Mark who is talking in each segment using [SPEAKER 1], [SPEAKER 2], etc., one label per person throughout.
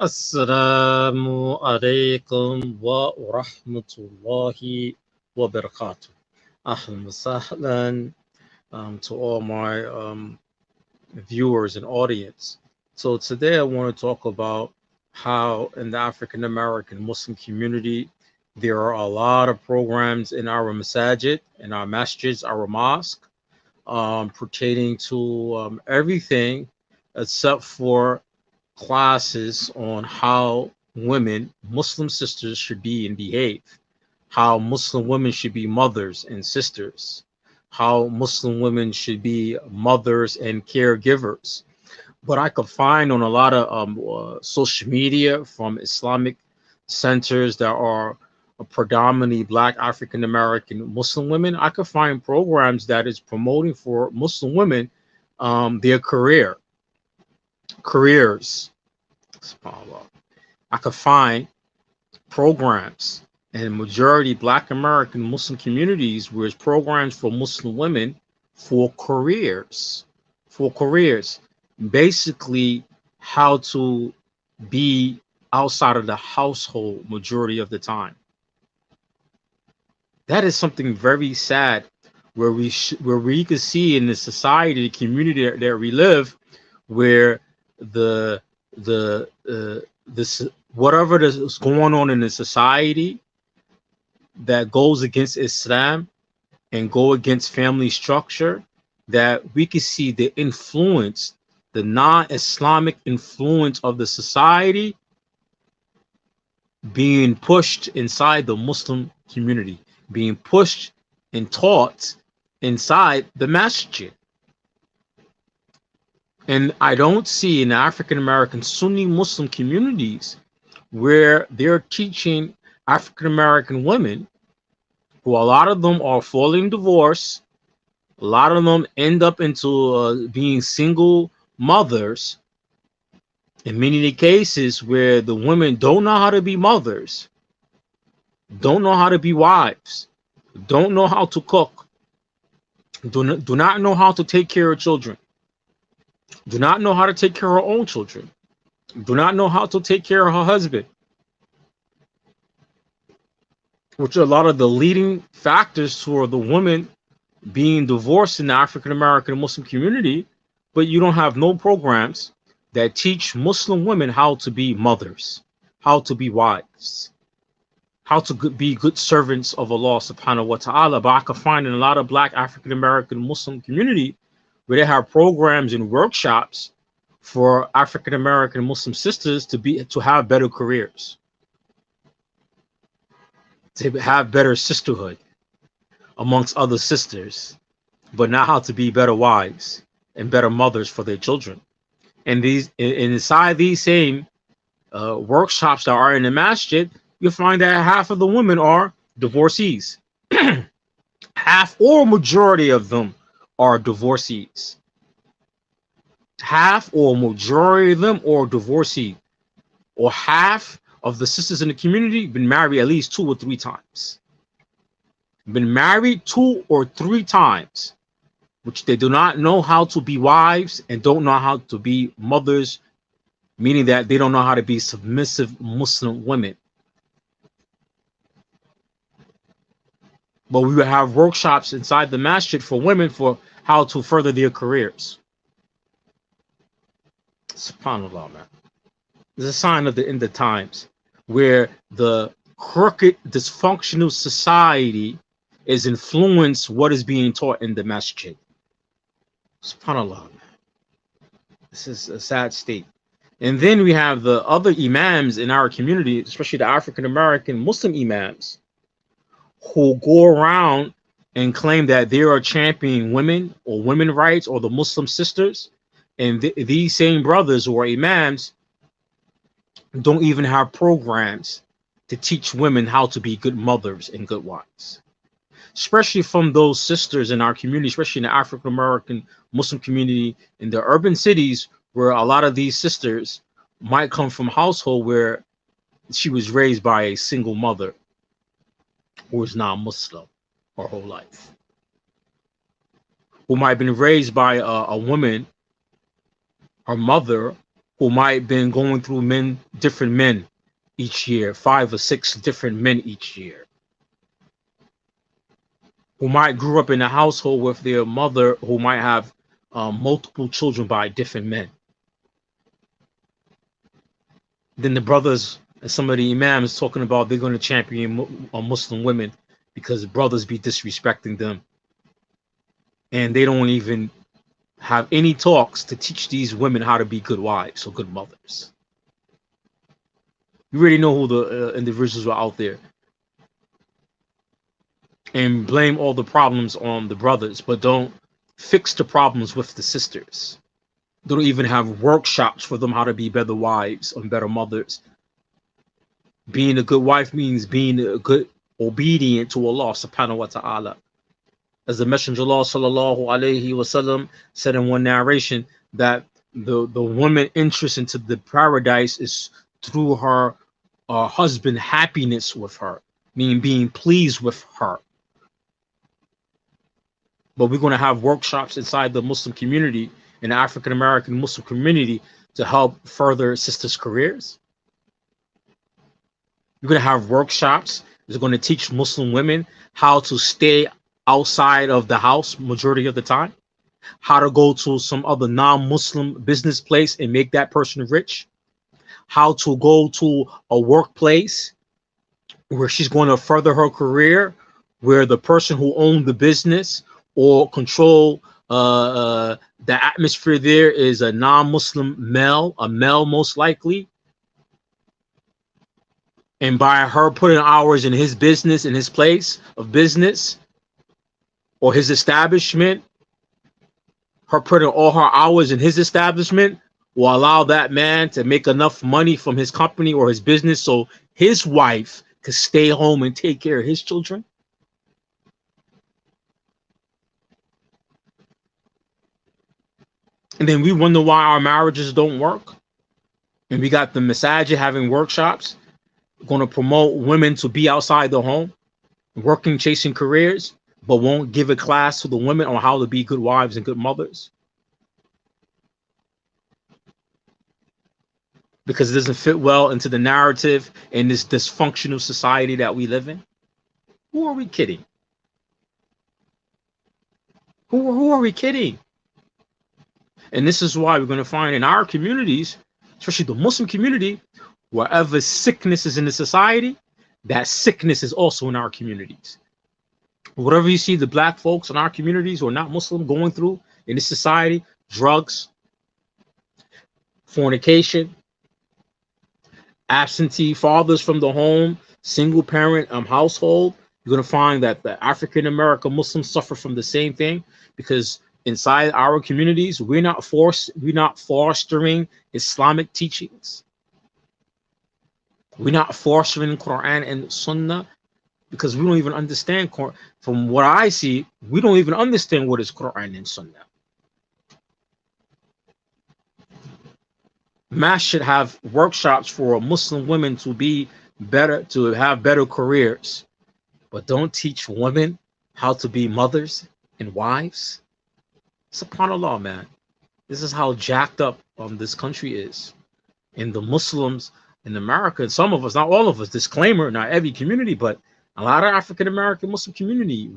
[SPEAKER 1] Assalamu alaikum wa rahmatullahi wa barakatuh. Ahlan wa sahlan to all my viewers and audience. So today I want to talk about how in the African American Muslim community there are a lot of programs in our masajid, in our masjids, our mosque, pertaining to everything except for classes on how women, Muslim sisters, should be and behave, how Muslim women should be mothers and sisters, how Muslim women should be mothers and caregivers. But I could find on a lot of social media from Islamic centers that are predominantly Black African American Muslim women, I could find programs that is promoting for Muslim women their careers. SubhanAllah. I could find programs in majority Black American Muslim communities where it's programs for Muslim women for careers, basically how to be outside of the household majority of the time. That is something very sad where we can see in the society, the community that we live, where the this whatever is going on in the society that goes against Islam and go against family structure, that we can see the influence, the non-Islamic influence of the society being pushed inside the Muslim community, being pushed and taught inside the masjid. And I don't see in African American Sunni Muslim communities where they're teaching African American women, who a lot of them are falling divorce, a lot of them end up into being single mothers. In many of the cases where the women don't know how to be mothers, don't know how to be wives, don't know how to cook, do not know how to take care of children, do not know how to take care of her own children, do not know how to take care of her husband, which are a lot of the leading factors for the women being divorced in the African American Muslim community. But you don't have no programs that teach Muslim women how to be mothers, how to be wives, how to be good servants of Allah subhanahu wa ta'ala. But I can find in a lot of Black African American Muslim community where they have programs and workshops for African American Muslim sisters to have better careers, to have better sisterhood amongst other sisters, but not how to be better wives and better mothers for their children. And inside these same workshops that are in the masjid, you'll find that half of the women are divorcees. Half or majority of them are divorcees. Half or majority of them are divorcee. Or half of the sisters in the community been married at least 2 or 3 times. Been married 2 or 3 times, which they do not know how to be wives and don't know how to be mothers, meaning that they don't know how to be submissive Muslim women. But we would have workshops inside the masjid for women for how to further their careers. SubhanAllah, man. It's a sign of the end of times where the crooked, dysfunctional society is influenced what is being taught in the masjid. SubhanAllah, man. This is a sad state. And then we have the other imams in our community, especially the African American Muslim imams, who go around and claim that they are championing women or women rights or the Muslim sisters. And these same brothers who are imams don't even have programs to teach women how to be good mothers and good wives. Especially from those sisters in our community, especially in the African American Muslim community in the urban cities, where a lot of these sisters might come from a household where she was raised by a single mother who is non-Muslim her whole life, who might have been raised by a woman, her mother, who might have been going through different men each year, 5 or 6 different men each year, who might grew up in a household with their mother who might have multiple children by different men. Then the brothers and some of the imams talking about they're going to champion Muslim women because brothers be disrespecting them. And they don't even have any talks to teach these women how to be good wives or good mothers. You already know who the individuals are out there. And blame all the problems on the brothers, but don't fix the problems with the sisters. They don't even have workshops for them how to be better wives and better mothers. Being a good wife means being a good obedient to Allah subhanahu wa ta'ala. As the Messenger of Allah sallallahu alayhi wasallam said in one narration that the woman interest into the paradise is through her husband happiness with her, meaning being pleased with her. But we're going to have workshops inside the Muslim community, in the African American Muslim community, to help further sisters' careers. We're going to have workshops that's going to teach Muslim women how to stay outside of the house majority of the time, how to go to some other non-Muslim business place and make that person rich, how to go to a workplace where she's going to further her career, where the person who owned the business or control the atmosphere there is a non-Muslim male, a male most likely. And by her putting hours in his business, in his place of business or his establishment, her putting all her hours in his establishment will allow that man to make enough money from his company or his business so his wife could stay home and take care of his children. And then we wonder why our marriages don't work. And we got the masajid having workshops, going to promote women to be outside the home, working, chasing careers, but won't give a class to the women on how to be good wives and good mothers. Because it doesn't fit well into the narrative in this dysfunctional society that we live in. Who are we kidding? Who are we kidding? And this is why we're going to find in our communities, especially the Muslim community, wherever sickness is in the society, that sickness is also in our communities. Whatever you see the black folks in our communities who are not Muslim going through in this society, drugs, fornication, absentee fathers from the home, single parent household, you're going to find that the African American Muslims suffer from the same thing, because inside our communities, we're not fostering Islamic teachings. We're not fostering Quran and Sunnah, because we don't even understand. From what I see, we don't even understand what is Quran and Sunnah. Mass should have workshops for Muslim women to be better, to have better careers, but don't teach women how to be mothers and wives. SubhanAllah, man. This is how jacked up this country is. And the Muslims in America, and some of us, not all of us, disclaimer, not every community, but a lot of African American Muslim community,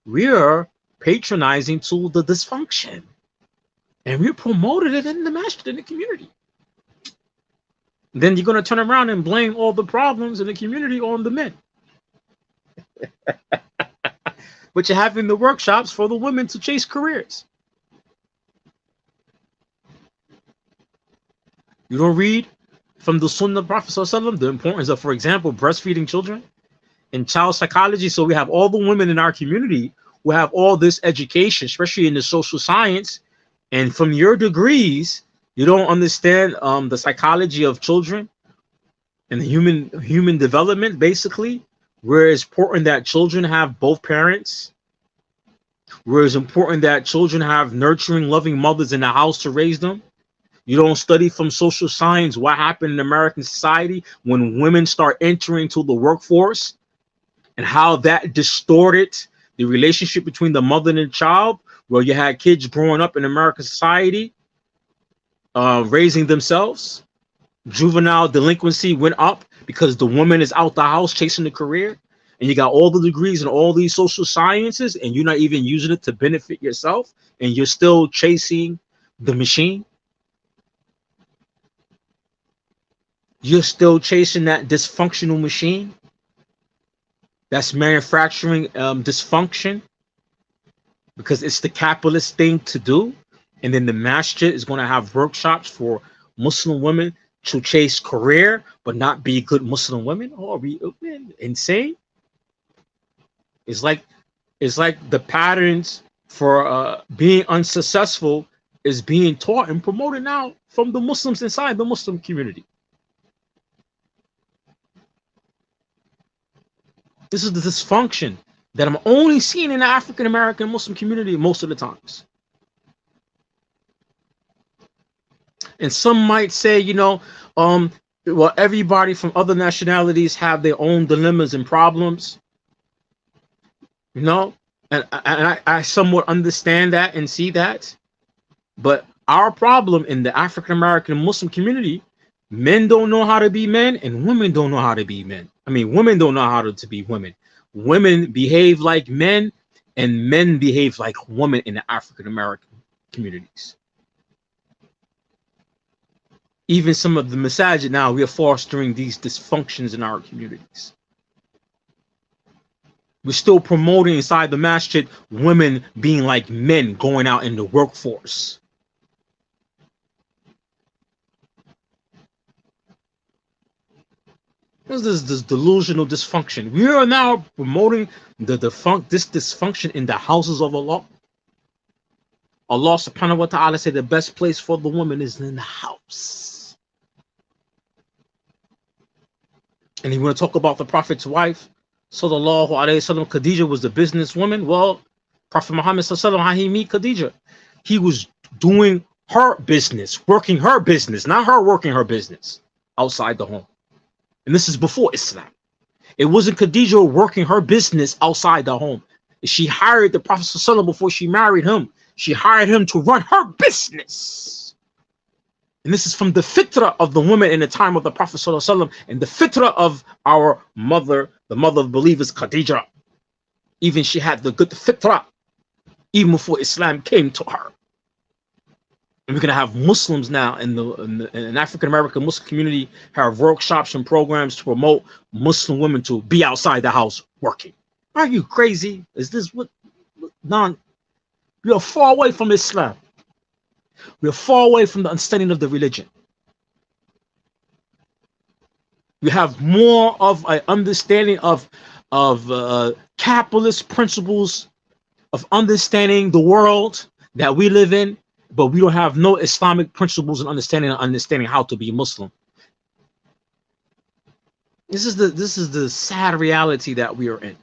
[SPEAKER 1] we're patronizing to the dysfunction. And we're promoting it in the masjid, in the community. Then you're going to turn around and blame all the problems in the community on the men. But you're having the workshops for the women to chase careers. You don't read from the Sunnah of Prophet ﷺ the importance of, for example, breastfeeding children and child psychology. So we have all the women in our community who have all this education, especially in the social science, and from your degrees, you don't understand the psychology of children and the human development, basically, where it's important that children have both parents, where it's important that children have nurturing, loving mothers in the house to raise them. You don't study from social science what happened in American society when women start entering to the workforce and how that distorted the relationship between the mother and the child, where you had kids growing up in American society raising themselves. Juvenile delinquency went up because the woman is out the house chasing a career, and you got all the degrees in all these social sciences, and you're not even using it to benefit yourself, and you're still chasing the machine. You're still chasing that dysfunctional machine that's manufacturing dysfunction because it's the capitalist thing to do. And then the masjid is going to have workshops for Muslim women to chase career but not be good Muslim women. Oh, are we insane? It's like the patterns for being unsuccessful is being taught and promoted now from the Muslims inside the Muslim community. This is the dysfunction that I'm only seeing in the African American Muslim community most of the times. And some might say, well, everybody from other nationalities have their own dilemmas and problems, and I somewhat understand that and see that. But our problem in the African American Muslim community, men don't know how to be men and women don't know how to be men. I mean, women don't know how to be women. Women behave like men and men behave like women in the African American communities. Even some of the masajid now, we are fostering these dysfunctions in our communities. We're still promoting inside the masjid women being like men going out in the workforce. What is this delusional dysfunction? We are now promoting this dysfunction in the houses of Allah. Allah subhanahu wa ta'ala said the best place for the woman is in the house. And you want to talk about the Prophet's wife, sallallahu alayhi wasallam, Khadija was the businesswoman. Well, Prophet Muhammad sallallahu alaihi wasallam, how he meet Khadija? He was doing her business, working her business, not her working her business outside the home. And this is before Islam. It wasn't Khadija working her business outside the home. She hired the Prophet sallallahu alaihi wasallam before she married him. She hired him to run her business. And this is from the fitrah of the woman in the time of the Prophet ﷺ, and the fitrah of our mother, the mother of believers, Khadija. Even she had the good fitrah, even before Islam came to her. And we're going to have Muslims now in the African American Muslim community have workshops and programs to promote Muslim women to be outside the house working. Are you crazy? Is this what? We are far away from Islam. We are far away from the understanding of the religion. We have more of an understanding of capitalist principles, of understanding the world that we live in, but we don't have no Islamic principles and understanding how to be Muslim. This is the sad reality that we are in.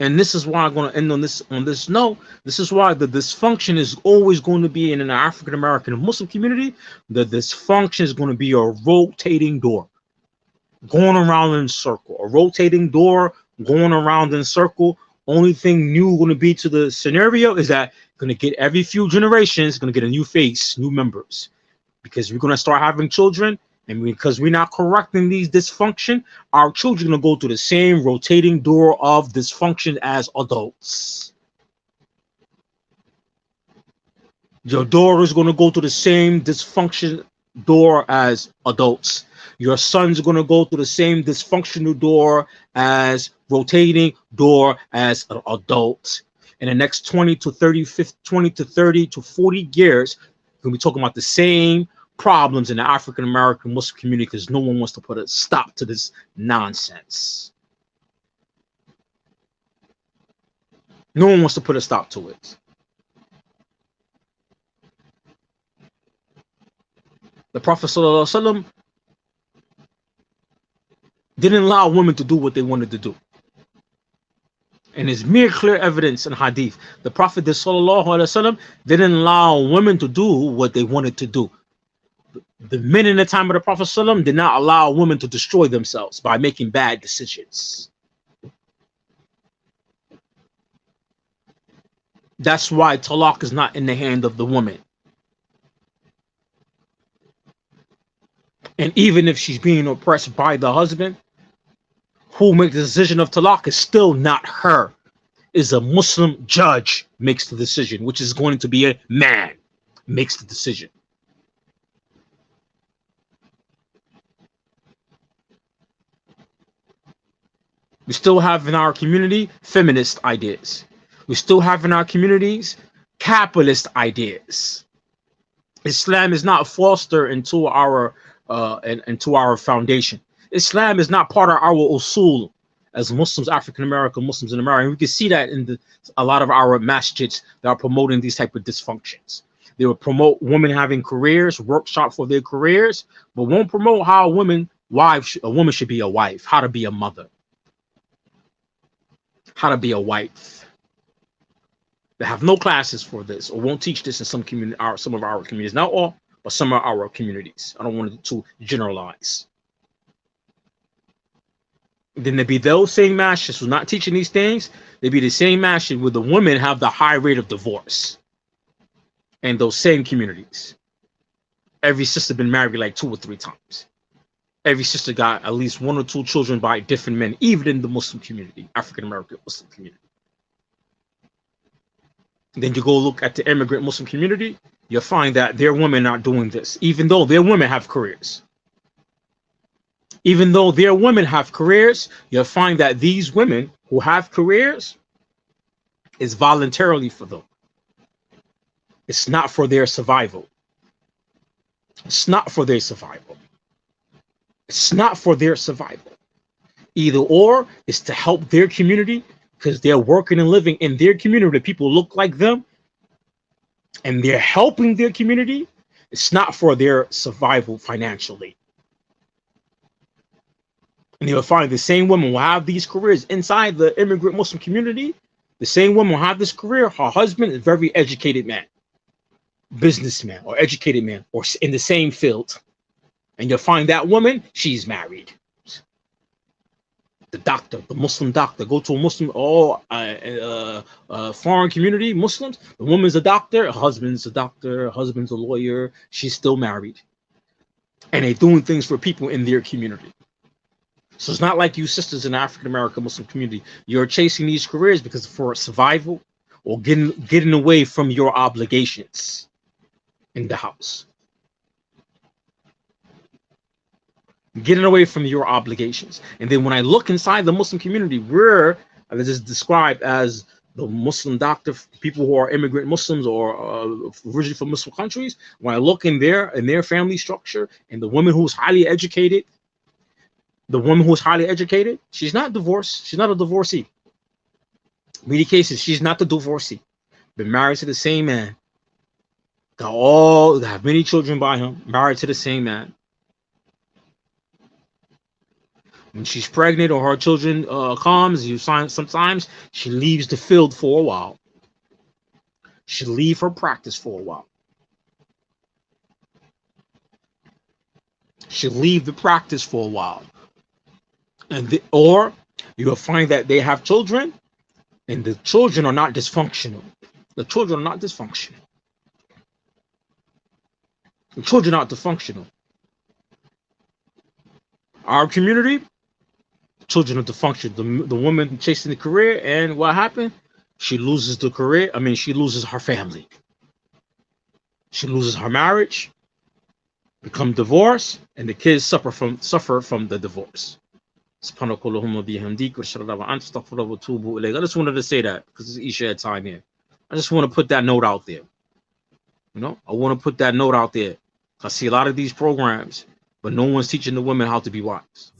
[SPEAKER 1] And this is why I'm going to end on this note. This is why the dysfunction is always going to be in an African American Muslim community. The dysfunction is going to be a rotating door, going around in a circle. A rotating door going around in a circle. Only thing new going to be to the scenario is that going to get every few generations going to get a new face, new members, because we're going to start having children. And because we're not correcting these dysfunction, our children are going to go through the same rotating door of dysfunction as adults. Your daughter is going to go through the same dysfunction door as adults. Your son's going to go through the same dysfunctional door as rotating door as an adult. In the next 20 to 30 to 40 years, we're going to be talking about the same problems in the African American Muslim community because no one wants to put a stop to this nonsense. No one wants to put a stop to it. The Prophet ﷺ didn't allow women to do what they wanted to do. And there's mere clear evidence in hadith. The Prophet ﷺ didn't allow women to do what they wanted to do. The men in the time of the Prophet ﷺ did not allow women to destroy themselves by making bad decisions. That's why talaq is not in the hand of the woman. And even if she's being oppressed by the husband, who makes the decision of talaq is still not her. Is a Muslim judge makes the decision, which is going to be a man makes the decision. We still have in our community feminist ideas. We still have in our communities capitalist ideas. Islam is not fostered into our foundation. Islam is not part of our usul as Muslims, African American Muslims in America. And we can see that in a lot of our masjids that are promoting these type of dysfunctions. They will promote women having careers, workshop for their careers, but won't promote how a woman should be a wife, how to be a mother, how to be a wife. They have no classes for this, or won't teach this in some of our communities. Not all, but some of our communities. I don't want to generalize. Then there be those same masjids who's not teaching these things. They be the same masjid where the women have the high rate of divorce. And those same communities. Every sister been married like 2 or 3 times. Every sister got at least 1 or 2 children by different men, even in the Muslim community, African American Muslim community. Then you go look at the immigrant Muslim community, you'll find that their women are doing this, even though their women have careers. Even though their women have careers, you'll find that these women who have careers is voluntarily for them. It's not for their survival. It's not for their survival. It's not for their survival. Either or is to help their community because they're working and living in their community. People look like them and they're helping their community. It's not for their survival financially. And you'll find the same woman will have these careers inside the immigrant Muslim community. The same woman will have this career. Her husband is a very educated man, businessman or educated man, or in the same field. And you'll find that woman, she's married. The doctor, the Muslim doctor, go to a Muslim or foreign community, Muslims. The woman's a doctor, her husband's a doctor, her husband's a lawyer. She's still married. And they're doing things for people in their community. So it's not like you sisters in the African American Muslim community. You're chasing these careers because for survival or getting away from your obligations in the house. Getting away from your obligations. And then when I look inside the Muslim community, where this is described as the Muslim doctor, people who are immigrant Muslims or originally from Muslim countries, when I look in their family structure and the woman who's highly educated, she's not divorced. She's not a divorcee. In many cases, she's not the divorcee. Been married to the same man. Have many children by him. Married to the same man. When she's pregnant or her children comes, sometimes she leaves the field for a while. She leave her practice for a while. She'll leave the practice for a while. Or you'll find that they have children and the children are not dysfunctional. The children are not dysfunctional. The children are not dysfunctional. Our community, children are dysfunctional. The woman chasing the career, and what happened? She loses the career. She loses her family. She loses her marriage, become divorced, and the kids suffer from the divorce. I just wanted to say that because it's Isha time here. I just want to put that note out there. I want to put that note out there. I see a lot of these programs, but no one's teaching the women how to be wives.